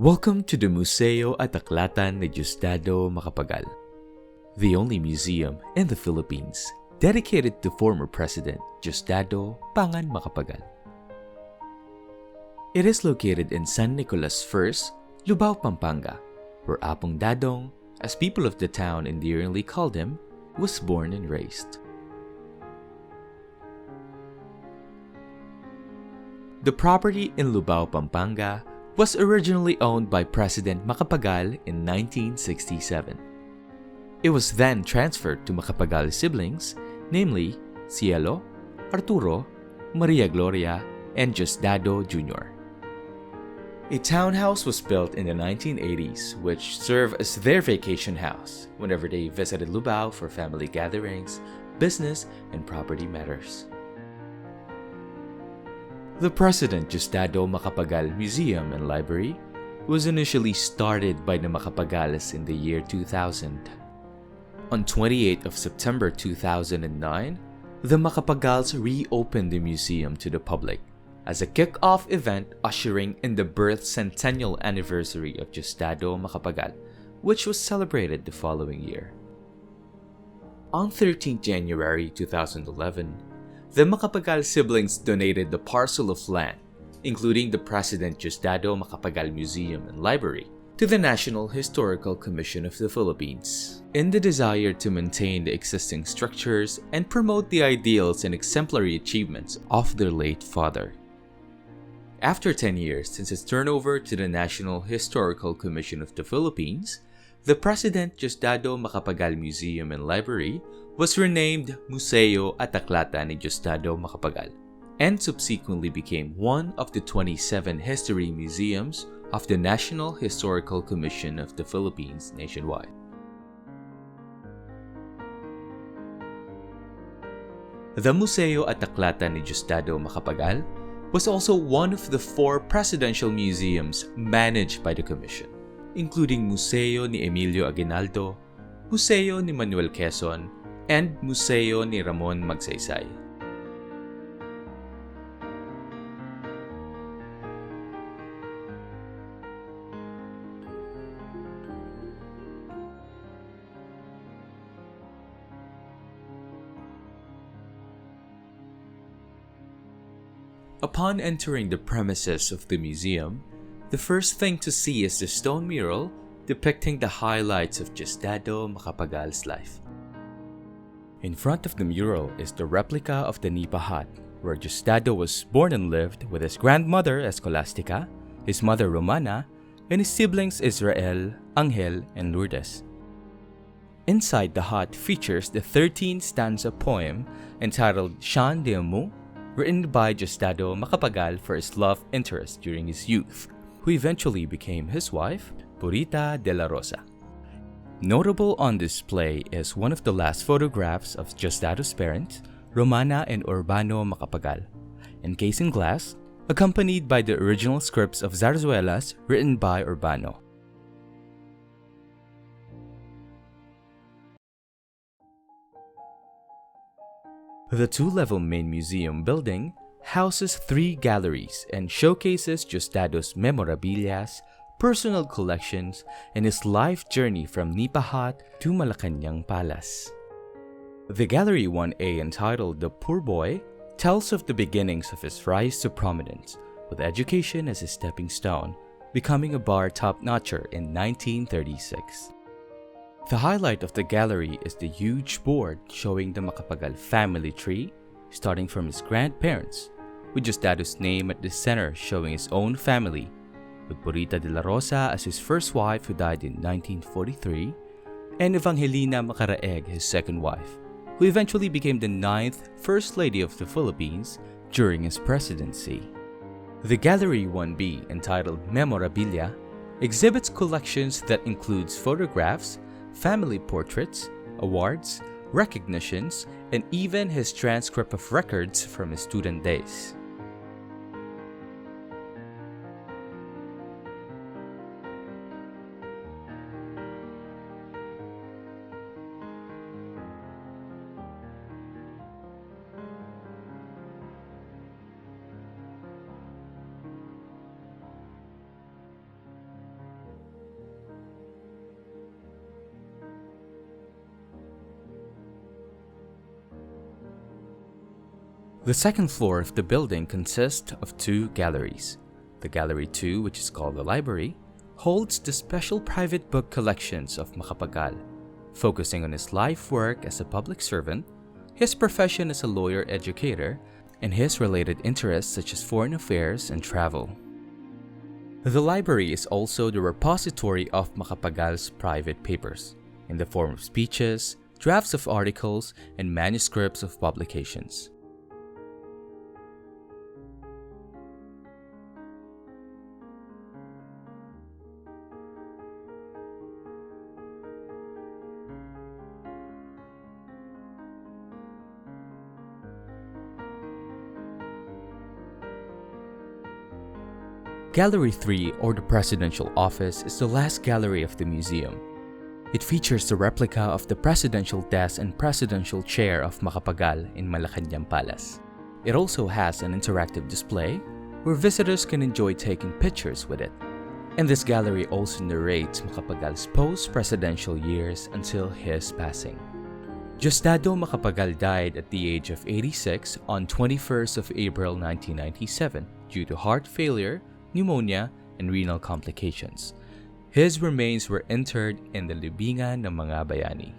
Welcome to the Museo at Aklatan ni Diosdado Macapagal, the only museum in the Philippines dedicated to former President Diosdado Pangan Macapagal. It is located in San Nicolas I, Lubao, Pampanga, where Apong Dadong, as people of the town endearingly called him, was born and raised. The property in Lubao, Pampanga was originally owned by President Macapagal in 1967. It was then transferred to Macapagal's siblings, namely Cielo, Arturo, Maria Gloria, and Diosdado Jr. A townhouse was built in the 1980s which served as their vacation house whenever they visited Lubao for family gatherings, business, and property matters. The President Diosdado Macapagal Museum and Library was initially started by the Macapagales in the year 2000. On 28th of September 2009, the Macapagals reopened the museum to the public as a kick-off event ushering in the birth centennial anniversary of Diosdado Macapagal, which was celebrated the following year. On 13 January 2011, the Macapagal siblings donated the parcel of land, including the President Diosdado Macapagal Museum and Library, to the National Historical Commission of the Philippines, in the desire to maintain the existing structures and promote the ideals and exemplary achievements of their late father. After 10 years since its turnover to the National Historical Commission of the Philippines, the President Diosdado Macapagal Museum and Library was renamed Museo at Aklatan ni Diosdado Macapagal and subsequently became one of the 27 history museums of the National Historical Commission of the Philippines nationwide. The Museo at Aklatan ni Diosdado Macapagal was also one of the 4 presidential museums managed by the Commission, including Museo ni Emilio Aguinaldo, Museo ni Manuel Quezon, and Museo ni Ramon Magsaysay. Upon entering the premises of the museum, the first thing to see is the stone mural depicting the highlights of Diosdado Macapagal's life. In front of the mural is the replica of the Nipa hut, where Diosdado was born and lived with his grandmother Escolastica, his mother Romana, and his siblings Israel, Angel, and Lourdes. Inside the hut features the 13-stanza poem entitled Chant d'Amour, written by Diosdado Macapagal for his love interest during his youth, who eventually became his wife, Purita de la Rosa. Notable on display is one of the last photographs of Diosdado's parents, Romana and Urbano Macapagal, encased in glass, accompanied by the original scripts of zarzuelas written by Urbano. The 2-level main museum building houses 3 galleries and showcases Diosdado's memorabilias, personal collections, and his life journey from Nipa Hut to Malacañang Palace. The Gallery 1A, entitled The Poor Boy, tells of the beginnings of his rise to prominence, with education as a stepping stone, becoming a bar top-notcher in 1936. The highlight of the gallery is the huge board showing the Macapagal family tree, starting from his grandparents, with Diosdado's name at the center showing his own family, with Purita de la Rosa as his first wife who died in 1943, and Evangelina Macaraeg, his second wife, who eventually became the 9th First Lady of the Philippines during his presidency. The Gallery 1B, entitled Memorabilia, exhibits collections that includes photographs, family portraits, awards, recognitions, and even his transcript of records from his student days. The second floor of the building consists of two galleries. The Gallery 2, which is called the library, holds the special private book collections of Macapagal, focusing on his life work as a public servant, his profession as a lawyer-educator, and his related interests such as foreign affairs and travel. The library is also the repository of Macapagal's private papers, in the form of speeches, drafts of articles, and manuscripts of publications. Gallery 3, or the Presidential Office, is the last gallery of the museum. It features the replica of the presidential desk and presidential chair of Macapagal in Malacanang Palace. It also has an interactive display where visitors can enjoy taking pictures with it. And this gallery also narrates Macapagal's post-presidential years until his passing. Diosdado Macapagal died at the age of 86 on 21st of April 1997 due to heart failure, pneumonia, and renal complications. His remains were interred in the Libingan ng mga Bayani.